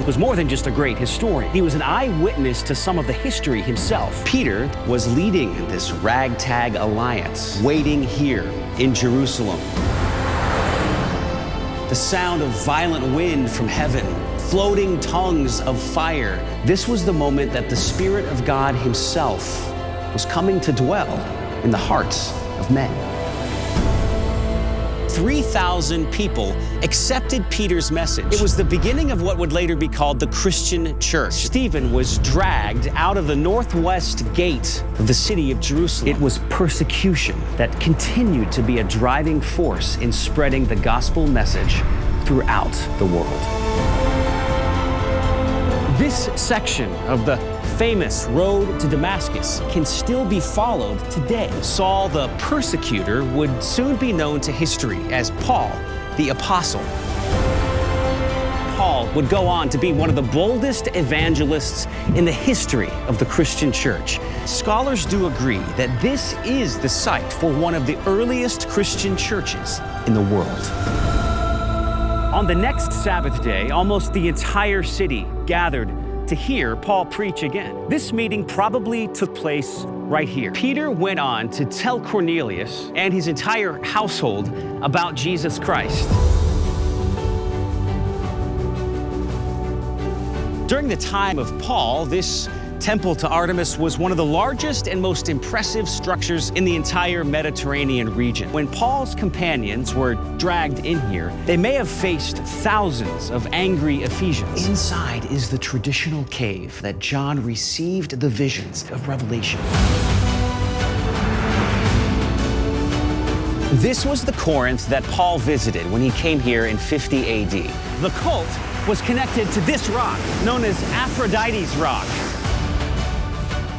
was more than just a great historian. He was an eyewitness to some of the history himself. Peter was leading this ragtag alliance, waiting here in Jerusalem. The sound of violent wind from heaven, floating tongues of fire. This was the moment that the Spirit of God himself was coming to dwell in the hearts of men. 3,000 people accepted Peter's message. It was the beginning of what would later be called the Christian church. Stephen was dragged out of the northwest gate of the city of Jerusalem. It was persecution that continued to be a driving force in spreading the gospel message throughout the world. This section of the famous road to Damascus can still be followed today. Saul the persecutor would soon be known to history as Paul the Apostle. Paul would go on to be one of the boldest evangelists in the history of the Christian church. Scholars do agree that this is the site for one of the earliest Christian churches in the world. On the next Sabbath day, almost the entire city gathered to hear Paul preach again. This meeting probably took place right here. Peter went on to tell Cornelius and his entire household about Jesus Christ. During the time of Paul, this temple to Artemis was one of the largest and most impressive structures in the entire Mediterranean region. When Paul's companions were dragged in here, they may have faced thousands of angry Ephesians. Inside is the traditional cave that John received the visions of Revelation. This was the Corinth that Paul visited when he came here in 50 AD. The cult was connected to this rock, known as Aphrodite's Rock.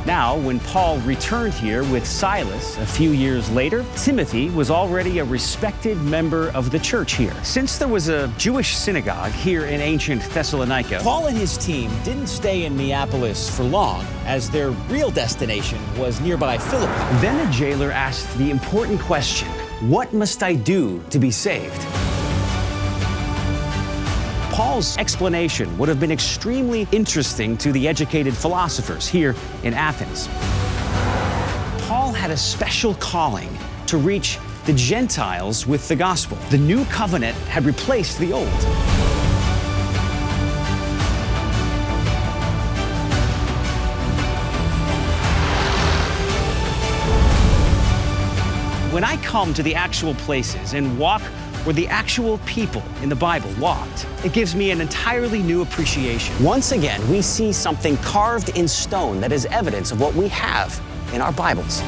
Now, when Paul returned here with Silas a few years later, Timothy was already a respected member of the church here. Since there was a Jewish synagogue here in ancient Thessalonica, Paul and his team didn't stay in Neapolis for long, as their real destination was nearby Philippi. Then a jailer asked the important question, "What must I do to be saved?" Paul's explanation would have been extremely interesting to the educated philosophers here in Athens. Paul had a special calling to reach the Gentiles with the gospel. The new covenant had replaced the old. When I come to the actual places and walk where the actual people in the Bible walked, it gives me an entirely new appreciation. Once again, we see something carved in stone that is evidence of what we have in our Bibles.